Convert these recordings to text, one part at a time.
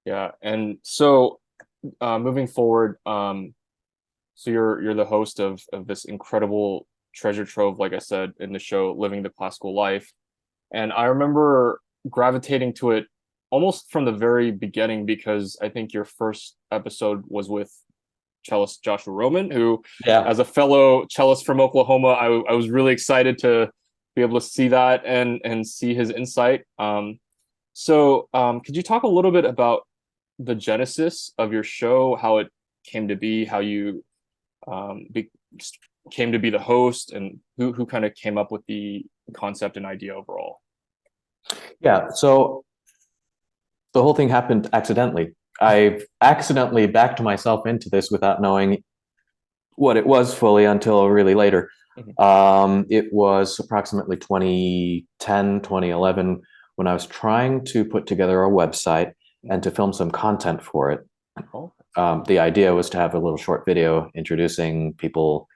Yeah. And so moving forward, so you're the host of this incredible treasure trove, like I said, in the show Living the Classical Life. And I remember gravitating to it almost from the very beginning because I think your first episode was with cellist Joshua Roman, who, Yeah. as a fellow cellist from Oklahoma, I was really excited to be able to see that and see his insight. Could you talk a little bit about the genesis of your show, how it came to be, how you be, came to be the host, and who kind of came up with the concept and idea overall? Yeah. So the whole thing happened accidentally. I accidentally backed myself into this without knowing what it was fully until really later. Mhm. It was approximately 2010, 2011 when I was trying to put together a website and to film some content for it. Oh, The idea was to have a little short video introducing people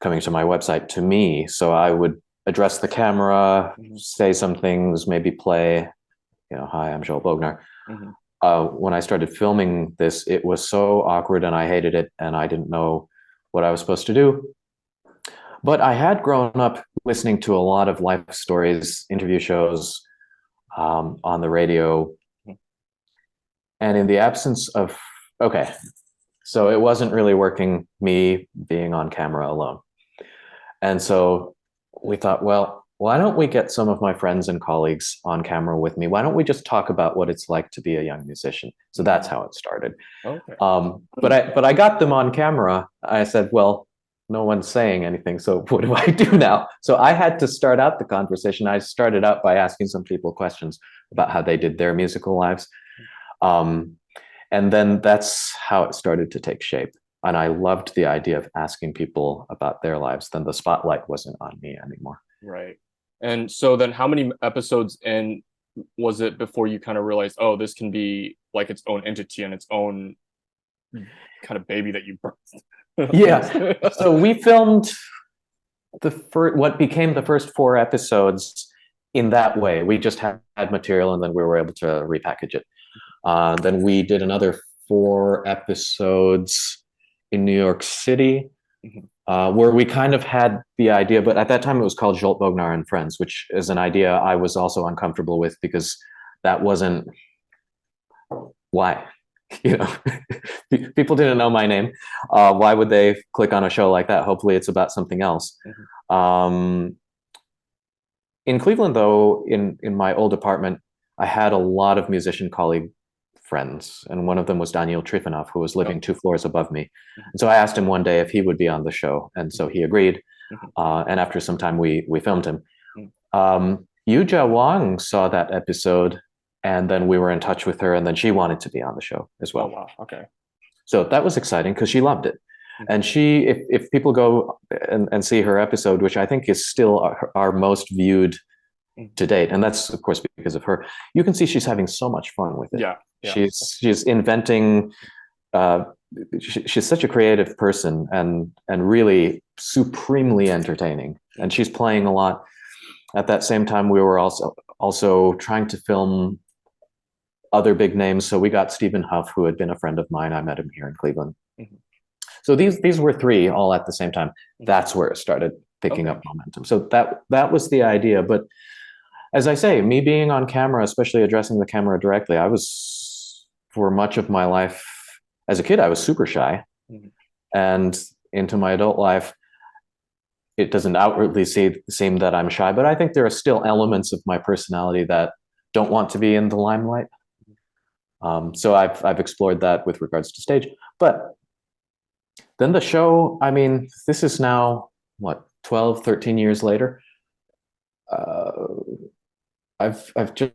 coming to my website to me. So I would address the camera, mhm, say some things, maybe play, hi, I'm Zsolt Bognar. mhm. When I started filming this, it was so awkward and I hated it and I didn't know what I was supposed to do. But I had grown up listening to a lot of life stories, interview shows on the radio. And in the absence of, okay, so it wasn't really working, me being on camera alone. And so we thought, well, why don't we get some of my friends and colleagues on camera with me? Why don't we just talk about what it's like to be a young musician? So that's how it started. Okay. But I got them on camera. I said, well, no one's saying anything. So what do I do now? So I had to start out the conversation. I started out by asking some people questions about how they did their musical lives. Um, and then that's how it started to take shape. And I loved the idea of asking people about their lives. Then the spotlight wasn't on me anymore. Right. And so then how many episodes in was it before you kind of realized, oh, this can be like its own entity and its own kind of baby that you Yeah. birthed? So we filmed what became the first four episodes in that way. We just had material and then we were able to repackage it. Then we did another four episodes in New York City, Mhm. where we kind of had the idea, but at that time it was called Zsolt Bognar and Friends, which is an idea I was also uncomfortable with because that wasn't why. You know, people didn't know my name. Why would they click on a show like that? Hopefully, it's about something else. Mhm. Um, in Cleveland, though, in my old apartment, I had a lot of musician colleague friends, and one of them was Daniel Trifonov, who was Oh. living two floors above me. Mhm. And so I asked him one day if he would be on the show, and so he agreed. Mhm. And after some time, we filmed him. Mhm. Yuja Wang saw that episode, and then we were in touch with her, and then she wanted to be on the show as Oh well. wow. Okay. So that was exciting because she loved it. Mhm. And she, if people go and see her episode, which I think is still our most viewed Mhm. to date, and that's of course because of her, you can see she's having so much fun with it. Yeah. Yeah. She's inventing. Uh, she's such a creative person and really supremely entertaining. And she's playing a lot. At that same time, we were also trying to film other big names. So we got Stephen Huff, who had been a friend of mine. I met him here in Cleveland. Mhm. So these were three all at the same time. Mhm. That's where it started picking Okay. up momentum. So that was the idea. But as I say, me being on camera, especially addressing the camera directly, I was for much of my life as a kid, I was super shy. Mhm. And into my adult life, it doesn't outwardly seem that I'm shy, but I think there are still elements of my personality that don't want to be in the limelight. So I've explored that with regards to stage. But then the show, I mean, this is now what, 12, 13 years later. Uh, I've just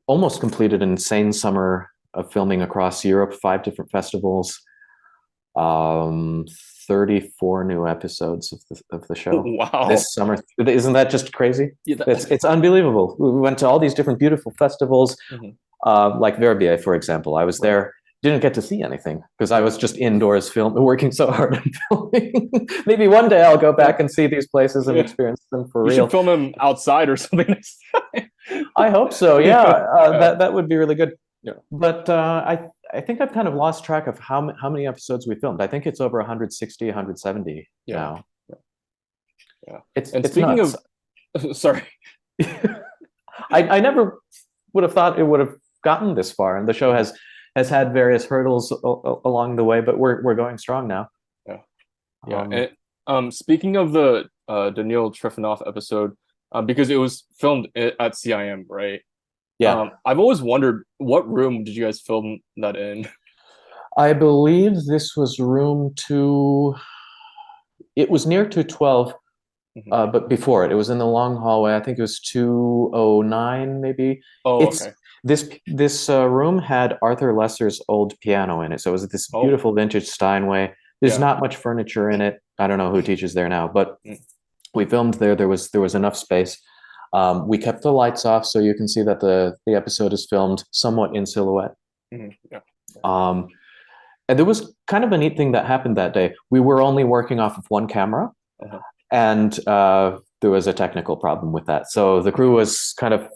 almost completed an insane summer of filming across Europe, 5 different festivals, um, 34 new episodes of the show Wow. this summer. Isn't that just crazy? Yeah. It's unbelievable. We went to all these different beautiful festivals, Mhm. like Verbier, for example. I was Right. there, didn't get to see anything because I was just indoors working so hard on filming. Maybe one day I'll go back and see these places and Yeah. experience them for You should real. film him outside or something next time. I hope so. Yeah, Yeah. that would be really good. Yeah. But I think I've kind of lost track of how many episodes we filmed. I think it's over 160, 170 Yeah. now. Yeah. Yeah. It's And it's speaking nuts. of, sorry. I never would have thought it would have gotten this far, and the show Mhm. has had various hurdles along the way, but we're going strong now. Yeah. Yeah. Um, And speaking of the Daniil Trifonov episode, because it was filmed at CIM, right? yeah, I've always wondered what room did you guys film that in? I believe this was room two. It was near 212, Mhm. but before it, it was in the long hallway. I think it was 209, maybe. Oh, It's okay. this room had Arthur Lesser's old piano in it, so it was this Oh, beautiful vintage Steinway. There's yeah. not much furniture in it. I don't know who teaches there now, but Mm, we filmed there. There was enough space. We kept the lights off, so you can see that the episode is filmed somewhat in silhouette. yeah. Um, and there was kind of a neat thing that happened that day. We were only working off of one camera, Uh-huh. and there was a technical problem with that. So the crew was kind of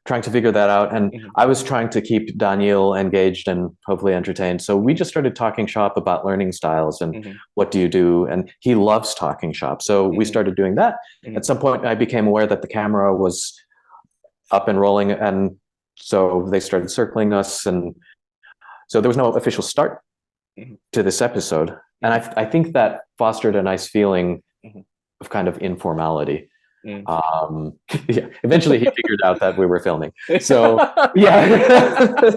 trying to figure that out, and Mhm. I was trying to keep Daniel engaged and hopefully entertained. So we just started talking shop about learning styles and Mhm. what do you do, and he loves talking shop. So we Mhm. started doing that. At Mhm. some point, I became aware that the camera was up and rolling, and so they started circling us, and so there was no official start Mhm. to this episode. And Mhm. I think that fostered a nice feeling Mhm. of kind of informality. Mhm. Um, yeah, eventually he figured out that we were filming. So Mhm. yeah,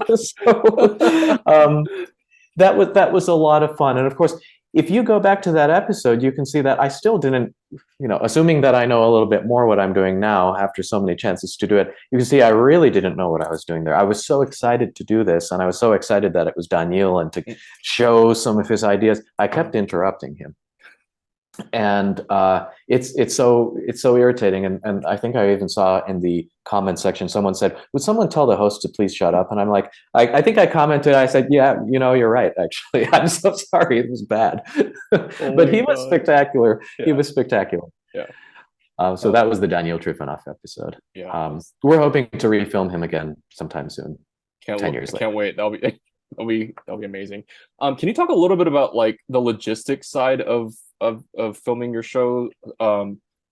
so that was a lot of fun. And of course, if you go back to that episode, you can see that I still didn't, assuming that I know a little bit more what I'm doing now after so many chances to do it, you can see I really didn't know what I was doing there. I was so excited to do this, and I was so excited that it was Daniel and to show some of his ideas. I kept interrupting him, and it's so irritating. And I think I even saw in the comment section someone said, would someone tell the host to please shut up? And I'm like, I think I commented, I said, yeah, you're right, actually. I'm so sorry, it was bad. Oh But my he was God. spectacular. He Yeah. was spectacular. Yeah. So Oh, that was the Daniel Trifonov episode. yeah. We're hoping to refilm him again sometime soon, 10 years later. Can't wait. That'll be amazing. Can you talk a little bit about like the logistics side of filming your show?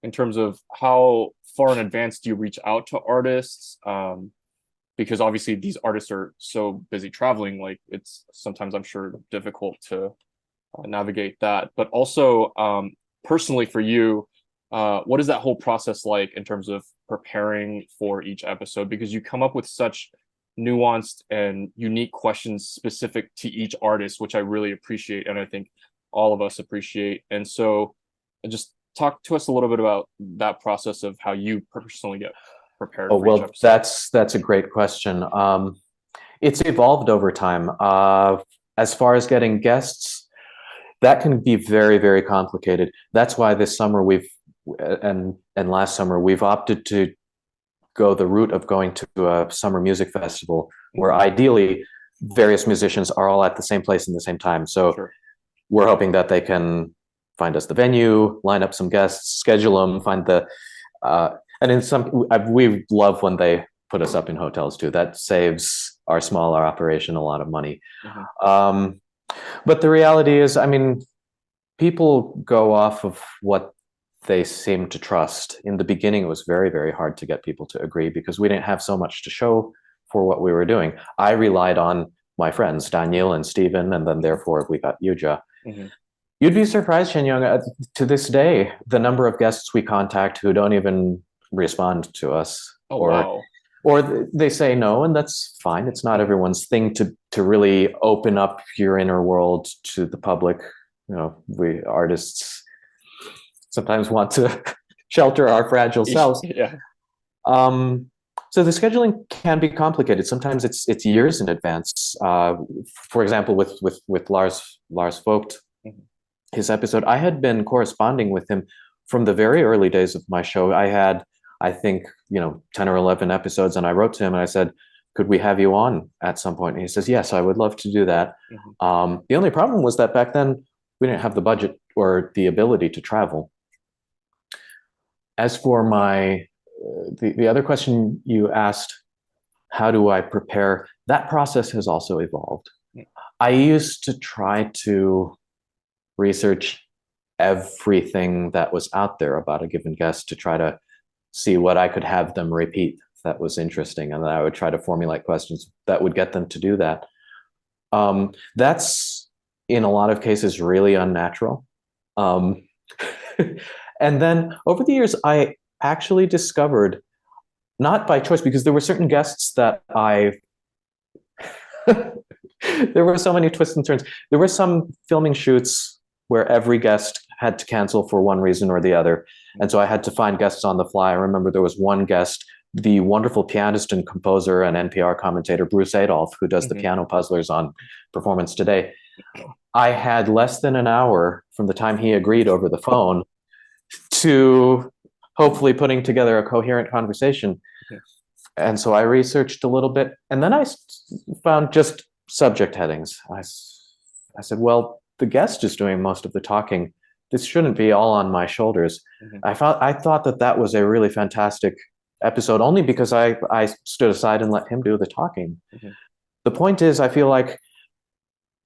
In terms of how far in advance do you reach out to artists? Because obviously these artists are so busy traveling, like it's sometimes I'm sure difficult to navigate that. But also, personally for you, what is that whole process like in terms of preparing for each episode? Because you come up with such nuanced and unique questions specific to each artist, which I really appreciate, and I think all of us appreciate. And so, just talk to us a little bit about that process of how you personally get prepared Oh, for each well, episode. that's a great question. It's evolved over time. As far as getting guests, that can be very, very complicated. That's why this summer and last summer we've opted to go the route of going to a summer music festival where Mhm. ideally various musicians are all at the same place in the same time. So Sure. we're hoping that they can find us the venue, line up some guests, schedule them, find the uh, and in some we love when they put us up in hotels too. That saves our smaller operation a lot of money. Mhm. Um, but the reality is, I mean, people go off of what they seem to trust. In the beginning, it was very, very hard to get people to agree because we didn't have so much to show for what we were doing. I relied on my friends, Daniel and Stephen, and then therefore we got Yuja. Mhm. You'd be surprised, Young, to this day, the number of guests we contact who don't even respond to us, Oh or wow. they say no, and that's fine. It's not Mhm. everyone's thing to really open up your inner world to the public. We artists sometimes want to shelter our fragile selves. Yeah. Um, so the scheduling can be complicated. Sometimes it's years in advance. For example, with Lars Vogt, Mhm. his episode, I had been corresponding with him from the very early days of my show. I had, I think, 10 or 11 episodes, and I wrote to him and I said, could we have you on at some point? And he says, yes, I would love to do that. Mhm. The only problem was that back then we didn't have the budget or the ability to travel. As for the other question you asked, how do I prepare? That process has also evolved. Mm. I used to try to research everything that was out there about a given guest to try to see what I could have them repeat that was interesting. And then I would try to formulate questions that would get them to do that. That's in a lot of cases really unnatural. Um, and then over the years, I actually discovered, not by choice, because there were certain guests that I there were so many twists and turns. There were some filming shoots where every guest had to cancel for one reason or the other. And so I had to find guests on the fly. I remember there was one guest, the wonderful pianist and composer and NPR commentator, Bruce Adolph, who does the Mhm. piano puzzlers on Performance Today. I had less than an hour from the time he agreed over the phone to hopefully putting together a coherent conversation. Mhm. And so I researched a little bit, and then I found just subject headings. I said, well, the guest is doing most of the talking. This shouldn't be all on my shoulders. Mhm. I thought that that was a really fantastic episode, only because I stood aside and let him do the talking. Mhm. The point is, I feel like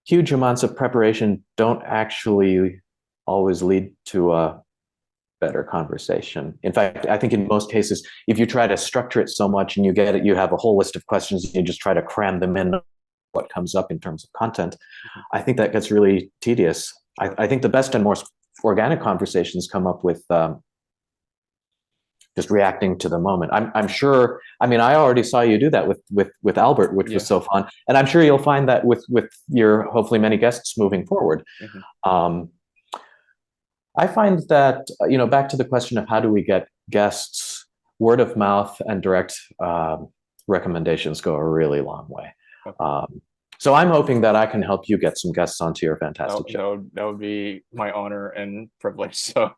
huge amounts of preparation don't actually always lead to a better conversation. In fact, I think in most cases, if you try to structure it so much and you get it, you have a whole list of questions and you just try to cram them in what comes up in terms of content, Mhm. I think that gets really tedious. Sure. I think the best and most organic conversations come up with just reacting to the moment. I'm sure. I mean, I already saw you do that with Albert, which was Yeah. so fun, and I'm sure you'll find that with your hopefully many guests moving forward. Mhm. Um, I find that, back to the question of how do we get guests, word of mouth and direct recommendations go a really long way. Okay. Um, so I'm hoping that I can help you get some guests onto your fantastic show. That would be my honor and privilege. So